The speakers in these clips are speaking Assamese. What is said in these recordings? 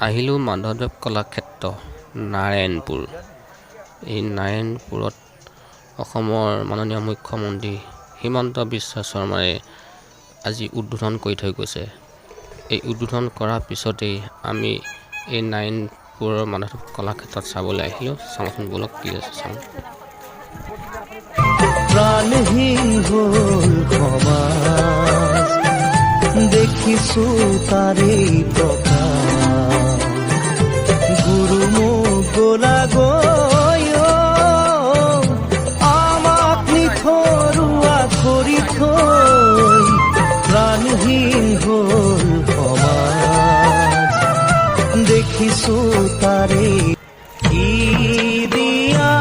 আহিলোঁ মাধৱদেৱ কলাক্ষেত্ৰ নাৰায়ণপুৰ। এই নাৰায়ণপুৰত অসমৰ মাননীয় মুখ্যমন্ত্ৰী হিমন্ত বিশ্ব শৰ্মাই আজি উদ্বোধন কৰি থৈ গৈছে। এই উদ্বোধন কৰাৰ পিছতেই আমি এই নাৰায়ণপুৰৰ মাধৱদেৱ কলাক্ষেত্ৰত চাবলৈ আহিলোঁ। চাওঁচোন বলক কি আছে চাওঁ। প্ৰাণহীন হ'ল সমাজ, দেখিছো তাৰেই প্ৰকাশ। গুৰু মোক গলা গৈ আমাক নিথৰুৱা কৰি থৈ, প্ৰাণহীন হ'ল সমাজ, দেখিছো তাৰেই কি দিয়া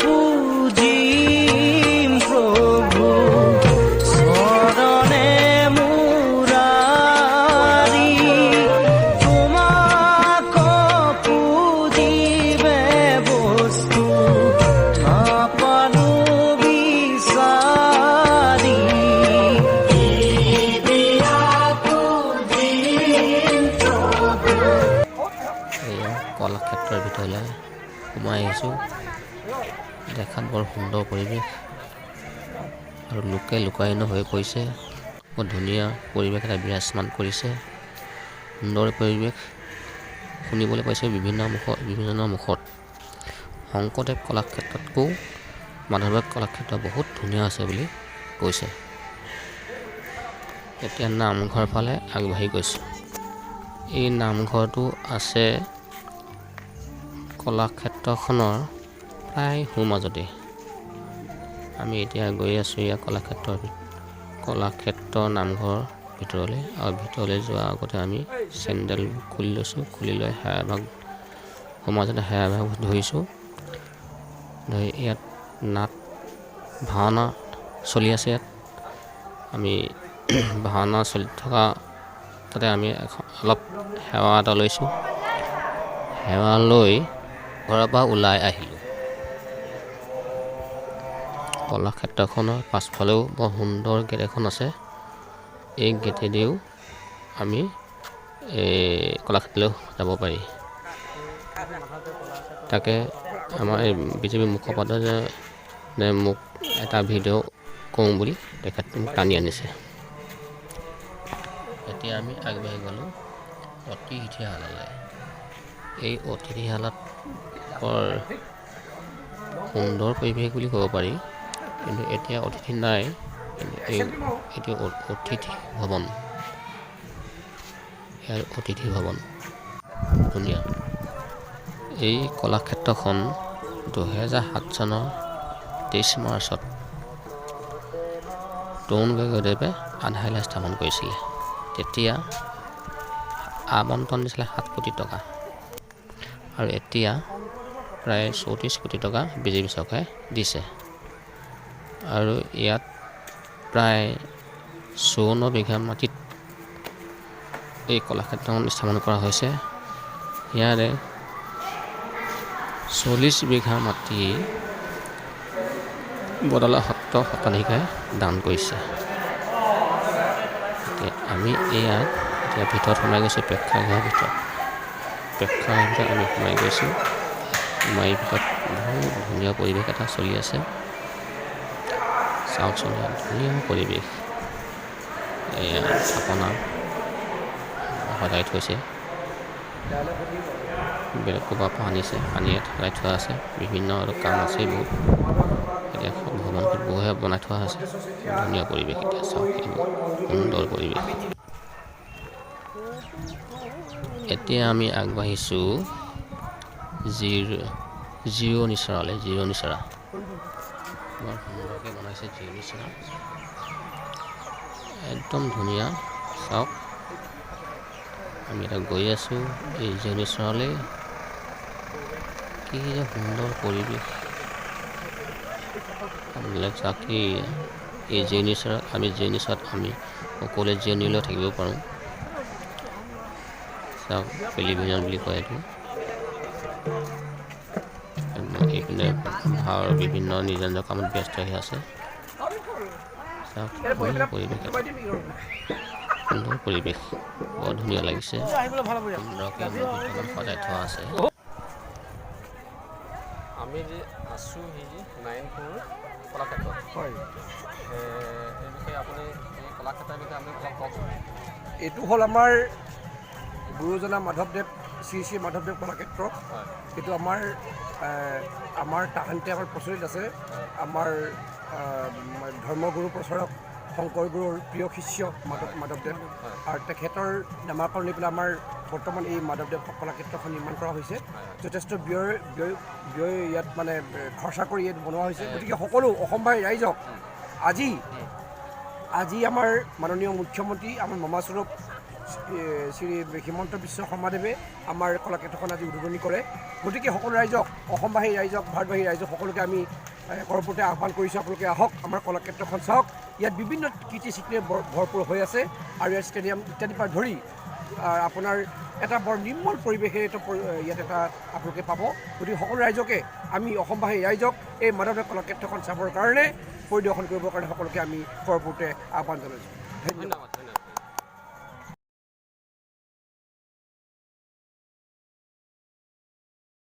পুজিম প্ৰভু চৰণে মুৰাৰী, তোমাক পুজিবে বস্তু নাপালো বিচাৰি। এয়া কলাক্ষেত্ৰৰ ভিতৰলৈ সোমাই আহিছোঁ। দেখাত বৰ সুন্দৰ পৰিৱেশ আৰু লোকে লোকাৰণ্য হৈ পৰিছে। বৰ ধুনীয়া পৰিৱেশ এটা বিৰাজমান কৰিছে। সুন্দৰ পৰিৱেশ শুনিবলৈ পাইছোঁ বিভিন্নৰ মুখত। শংকৰদেৱ কলাক্ষেত্ৰতকৈও মাধৱদেৱ কলাক্ষেত্ৰ বহুত ধুনীয়া আছে বুলি কৈছে। এতিয়া নামঘৰ ফালে আগবাঢ়ি গৈছোঁ। এই নামঘৰটো আছে কলাক্ষেত্ৰখনৰ প্ৰায় সোঁমাজতে। আমি এতিয়া গৈ আছোঁ ইয়াৰ কলাক্ষেত্ৰ নামঘৰৰ ভিতৰলৈ। আৰু ভিতৰলৈ যোৱাৰ আগতে আমি চেণ্ডেল খুলি লৈছোঁ। খুলি লৈ সেৱাভাগ সোঁমাজতে সেৱাভাগ ধৰিছোঁ। ধৰি ইয়াত নাট ভাওনা চলি আছে। ইয়াত আমি ভাওনা চলি থকা তাতে আমি অলপ সেৱা এটা লৈছোঁ। সেৱা লৈ ঘৰৰ পৰা ওলাই আহিলোঁ। কলাক্ষেত্ৰখনৰ পাছফালেও বৰ সুন্দৰ গেট এখন আছে। এই গেটেদিও আমি কলাক্ষেত্ৰলৈ যাব পাৰি। তাকে আমাৰ এই বিজেপি মুখপাত্ৰজনে মোক এটা ভিডিঅ' কৰোঁ বুলি তেখেতে মোক টানি আনিছে। এতিয়া আমি আগবাঢ়ি গ'লোঁ অতিথিশালালৈ। এই অতিথিশালাত বৰ সুন্দৰ পৰিৱেশ বুলি ক'ব পাৰি। কিন্তু এতিয়া অতিথি নাই। কিন্তু এইটো অতিথি ভৱন। ইয়াৰ অতিথি ভৱন ধুনীয়া। এই কলাক্ষেত্ৰখন 2007 চনৰ 23 মাৰ্চত তৰুণ গগৈদেৱে আধাৰশিলা স্থাপন কৰিছিলে। তেতিয়া আবণ্টন দিছিলে 7 কোটি টকা আৰু এতিয়া প্ৰায় 34 কোটি টকা বিজেপি চৰকাৰে দিছে। আৰু ইয়াত প্ৰায় 54 বিঘা মাটিত এই কলাক্ষেত্ৰখন স্থাপন কৰা হৈছে। ইয়াৰে 40 বিঘা মাটি বদলা সত্ৰ সত্ৰাধিকাৰে দান কৰিছে। আমি এতিয়া ভিতৰত সোমাই গৈছোঁ। প্ৰেক্ষাগৃহৰ ভিতৰত আমি সোমাই গৈছোঁ। সোমাই ভিতৰত বহুত ধুনীয়া পৰিৱেশ এটা চলি আছে। চাওকচোন ধুনীয়া পৰিৱেশ। এয়া থাপনা সজাই থৈছে। বেলেগ ক'ৰবাৰ পৰা আনিছে, আনিয়ে সজাই থোৱা আছে। বিভিন্ন আৰু কাম আছে বহুত। এতিয়া ভৱনটোত বহুহে বনাই থোৱা আছে। ধুনীয়া পৰিৱেশ। এতিয়া চাওক এইবোৰ সুন্দৰ পৰিৱেশ। এতিয়া আমি আগবাঢ়িছোঁ জিৰণি চৰালৈ। জিৰণি চৰা বৰ সুন্দৰকৈ বনাইছে। জিৰণি চৰা একদম ধুনীয়া। চাওক আমি এতিয়া গৈ আছোঁ এই জিৰণি চৰালৈ। কি যে সুন্দৰ পৰিৱেশ। এই জিৰণি চৰাত আমি সকলোৱে জিৰণি লৈ থাকিব পাৰোঁ। চাওক পেলিভিজন বুলি কয় এইটো। এইপিনে বিভিন্ন নিজৰ নিজৰ কামত ব্যস্ত হৈ আছে। চাওক পৰিৱেশ সুন্দৰ পৰিৱেশ, বৰ ধুনীয়া লাগিছে। সুন্দৰকৈ মূৰ্তিখন সজাই থোৱা আছে। আমি যে আছোঁ নাৰায়ণপুৰ কলাক্ষেত্ৰত, হয়, এই বিষয়ে আপুনি এই কলাক্ষেত্ৰৰ বিষয়ে আপুনি অলপ কওকচোন। এইটো হ'ল আমাৰ গুৰুজনা মাধৱদেৱ শ্ৰী শ্ৰী মাধৱদেৱ কলাক্ষেত্ৰ। হয়, এইটো আমাৰ তাহান্তে আমাৰ প্ৰচলিত আছে। আমাৰ ধৰ্মগুৰু প্ৰচাৰক শংকৰ গুৰুৰ প্ৰিয় শিষ্য মাধৱদেৱ, আৰু তেখেতৰ নামাকৰণ লৈ পেলাই আমাৰ বৰ্তমান এই মাধৱদেৱ কলাক্ষেত্ৰখন নিৰ্মাণ কৰা হৈছে। যথেষ্ট ব্যয় ইয়াত মানে খৰচা কৰি ইয়াত বনোৱা হৈছে। গতিকে সকলো অসমবাসী ৰাইজক আজি আমাৰ মাননীয় মুখ্যমন্ত্ৰী আমাৰ মামাস্বৰূপ শ্ৰী হিমন্ত বিশ্ব শৰ্মাদেৱে আমাৰ কলাক্ষেত্ৰখন আজি উদ্বোধনী কৰে। গতিকে সকলো ৰাইজক, অসমবাসী ৰাইজক, ভাৰতবাসী ৰাইজক সকলোকে আমি কৰপূৰ্তে আহ্বান কৰিছোঁ, আপোনালোকে আহক, আমাৰ কলাক্ষেত্ৰখন চাওক। ইয়াত বিভিন্ন কীৰ্তি-চিহ্নে ভৰপূৰ হৈ আছে, আৰু ইয়াত ষ্টেডিয়াম ইত্যাদিৰ পৰা ধৰি আপোনাৰ এটা বৰ নিৰ্মল পৰিৱেশে ইয়াত এটা আপোনালোকে পাব। গতিকে সকলো ৰাইজকে আমি অসমবাসী ৰাইজক এই মাধৱদেৱ কলাক্ষেত্ৰখন চাবৰ কাৰণে, পৰিদৰ্শন কৰিবৰ কাৰণে সকলোকে আমি কৰপূৰ্তে আহ্বান জনাইছোঁ। ধন্যবাদ।